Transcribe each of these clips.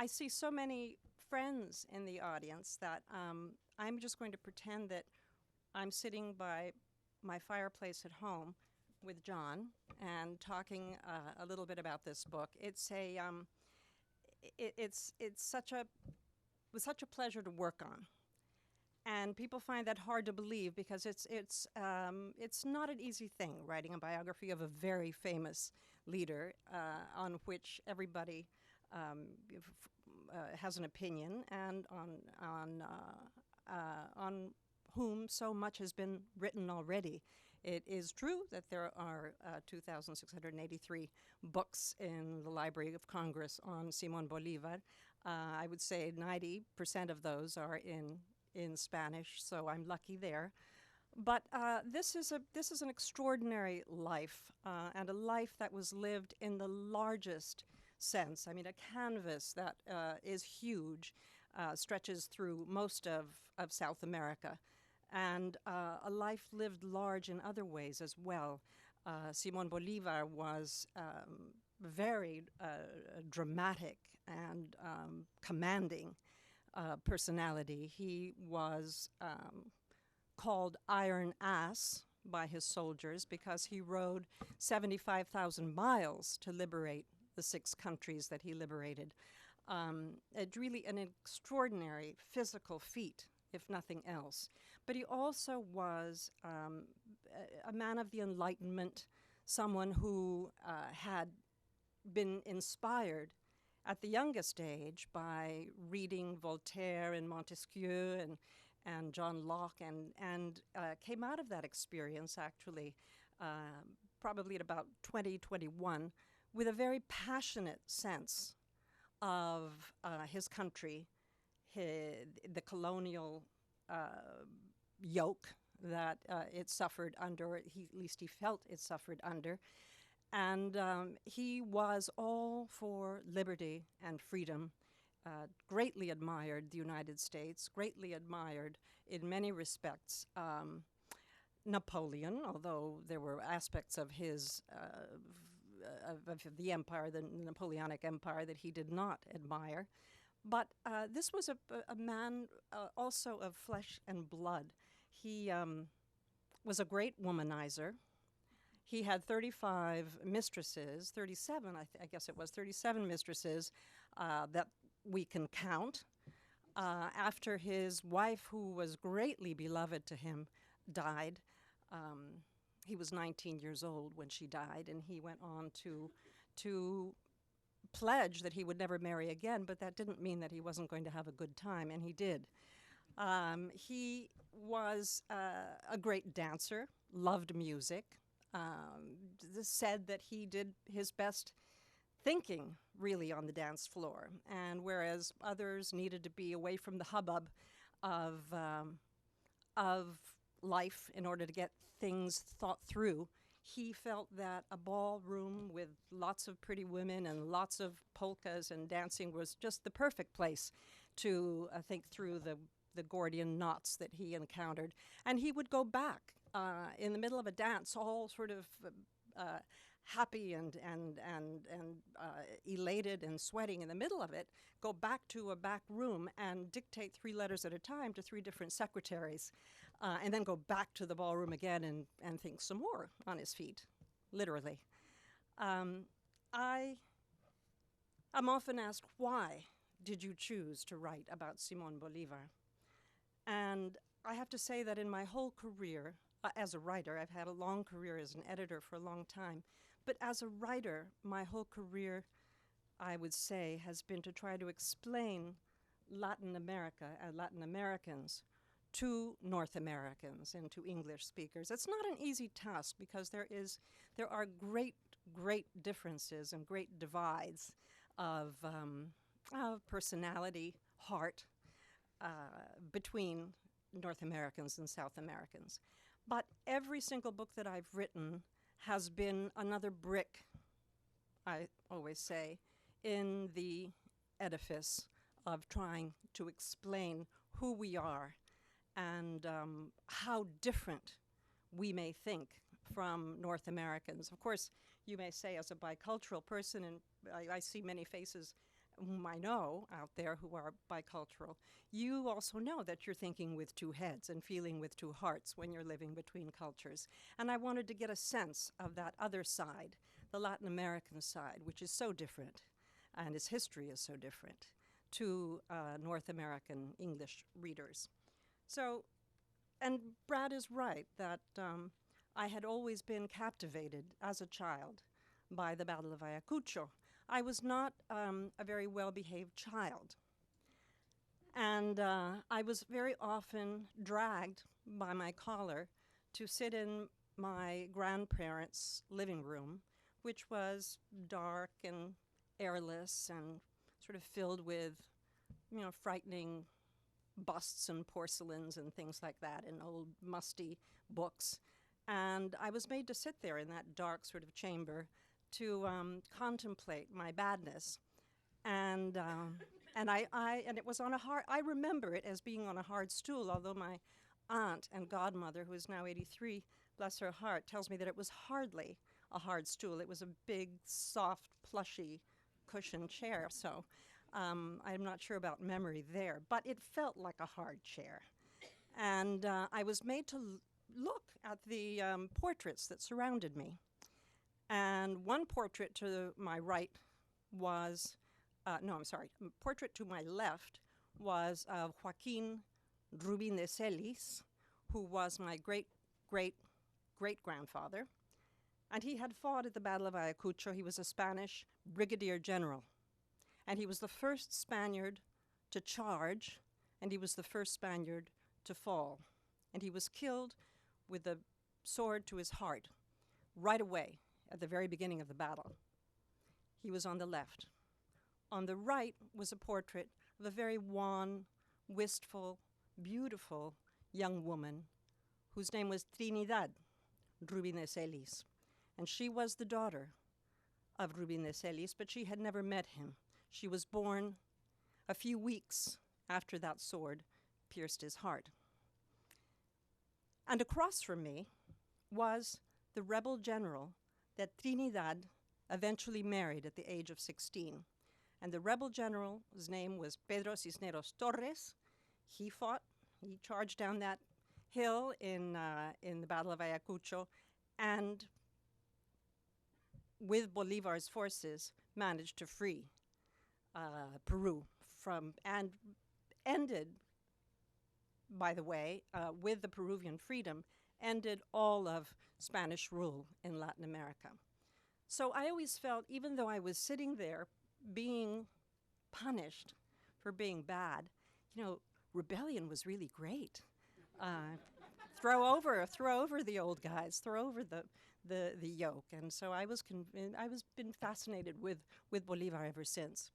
I see so many friends in the audience that I'm just going to pretend that I'm sitting by my fireplace at home with John and talking a little bit about this book. It's such a was such a pleasure to work on. And people find that hard to believe because it's not an easy thing writing a biography of a very famous leader on which everybody has an opinion and on whom so much has been written already. It is true that there are 2,683 books in the Library of Congress on Simon Bolivar. I would say 90% of those are in Spanish, so I'm lucky there. But this is an extraordinary life, and a life that was lived in the largest sense. I mean, a canvas that is huge, stretches through most of South America, and a life lived large in other ways as well. Simon Bolivar was very dramatic and commanding personality. He was called Iron Ass by his soldiers because he rode 75,000 miles to liberate the 6 countries that he liberated. It's really an extraordinary physical feat, if nothing else. But he also was a man of the Enlightenment, someone who had been inspired at the youngest age by reading Voltaire and Montesquieu and John Locke, and came out of that experience actually probably at about 2021 with a very passionate sense of his country, the colonial yoke that it suffered under, at least he felt it suffered under. And he was all for liberty and freedom, greatly admired the United States, greatly admired in many respects Napoleon, although there were aspects of his of the empire, the Napoleonic Empire, that he did not admire. But this was a man also of flesh and blood. He was a great womanizer. He had 35 mistresses, 37, I guess it was, 37 mistresses that we can count. After his wife, who was greatly beloved to him, died, he was 19 years old when she died, and he went on to pledge that he would never marry again, but that didn't mean that he wasn't going to have a good time, and he did. He was a great dancer, loved music, said that he did his best thinking really on the dance floor, and whereas others needed to be away from the hubbub of life in order to get things thought through, he felt that a ballroom with lots of pretty women and lots of polkas and dancing was just the perfect place to think through the Gordian knots that he encountered. And he would go back in the middle of a dance, all sort of happy and elated and sweating in the middle of it, go back to a back room and dictate 3 letters at a time to 3 different secretaries, and then go back to the ballroom again and think some more on his feet, literally. I'm often asked, why did you choose to write about Simon Bolivar? And I have to say that in my whole career, as a writer, I've had a long career as an editor for a long time, but as a writer, my whole career, I would say, has been to try to explain Latin America and Latin Americans to North Americans and to English speakers. It's not an easy task because there are great differences and great divides of personality, heart, between North Americans and South Americans. But every single book that I've written has been another brick, I always say, in the edifice of trying to explain who we are and how different we may think from North Americans. Of course, you may say, as a bicultural person, and I see many faces whom I know out there who are bicultural, you also know that you're thinking with two heads and feeling with two hearts when you're living between cultures. And I wanted to get a sense of that other side, the Latin American side, which is so different, and its history is so different, to North American English readers. So, and Brad is right that I had always been captivated as a child by the Battle of Ayacucho. I was not a very well-behaved child. And I was very often dragged by my collar to sit in my grandparents' living room, which was dark and airless and sort of filled with, frightening busts and porcelains and things like that and old musty books. And I was made to sit there in that dark sort of chamber to contemplate my badness. And it was on a hard, I remember it as being on a hard stool, although my aunt and godmother, who is now 83, bless her heart, tells me that it was hardly a hard stool. It was a big, soft, plushy cushioned chair. So I'm not sure about memory there, but it felt like a hard chair. And I was made to look at the portraits that surrounded me. And one portrait to my right was, portrait to my left was of Joaquin Rubin de Celis, who was my great-great-great-grandfather. And he had fought at the Battle of Ayacucho. He was a Spanish brigadier general. And he was the first Spaniard to charge, and he was the first Spaniard to fall. And he was killed with a sword to his heart right away at the very beginning of the battle. He was on the left. On the right was a portrait of a very wan, wistful, beautiful young woman whose name was Trinidad Rubin de Celis. And she was the daughter of Rubin de Celis, but she had never met him. She was born a few weeks after that sword pierced his heart. And across from me was the rebel general that Trinidad eventually married at the age of 16. And the rebel general's name was Pedro Cisneros Torres. He charged down that hill in the Battle of Ayacucho, and with Bolivar's forces managed to free Peru and ended, by the way, with the Peruvian freedom, ended all of Spanish rule in Latin America. So I always felt, even though I was sitting there being punished for being bad, rebellion was really great. Throw over the old guys, throw over the yoke. And so I was been fascinated with Bolivar ever since.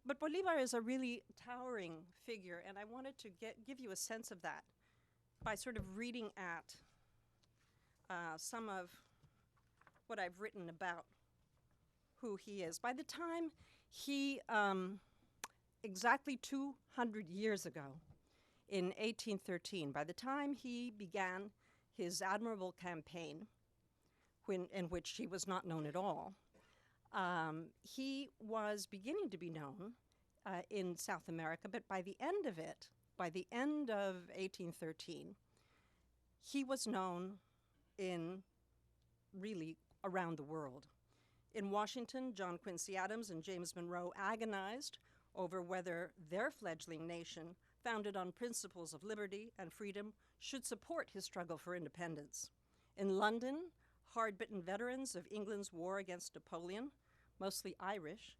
But Bolivar is a really towering figure, and I wanted to give you a sense of that by sort of reading at some of what I've written about who he is. By the time he, exactly 200 years ago, in 1813, by the time he began his admirable campaign, in which he was not known at all, he was beginning to be known in South America, but by the end of 1813, he was known in really around the world. In Washington, John Quincy Adams and James Monroe agonized over whether their fledgling nation, founded on principles of liberty and freedom, should support his struggle for independence. In London, hard-bitten veterans of England's war against Napoleon, mostly Irish,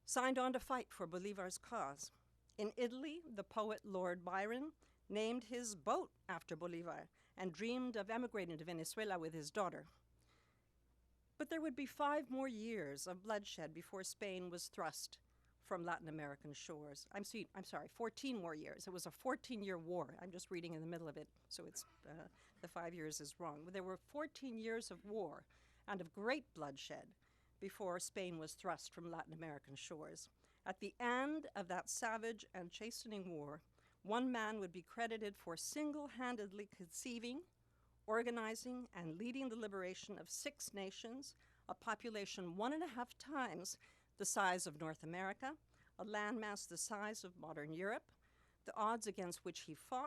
signed on to fight for Bolivar's cause. In Italy, the poet Lord Byron named his boat after Bolivar and dreamed of emigrating to Venezuela with his daughter. But there would be 5 more years of bloodshed before Spain was thrust from Latin American shores. I'm sorry, 14 more years. It was a 14-year war. I'm just reading in the middle of it, so it's the 5 years is wrong. There were 14 years of war and of great bloodshed before Spain was thrust from Latin American shores. At the end of that savage and chastening war, one man would be credited for single-handedly conceiving, organizing, and leading the liberation of 6 nations, a population 1.5 times the size of North America, a landmass the size of modern Europe, the odds against which he fought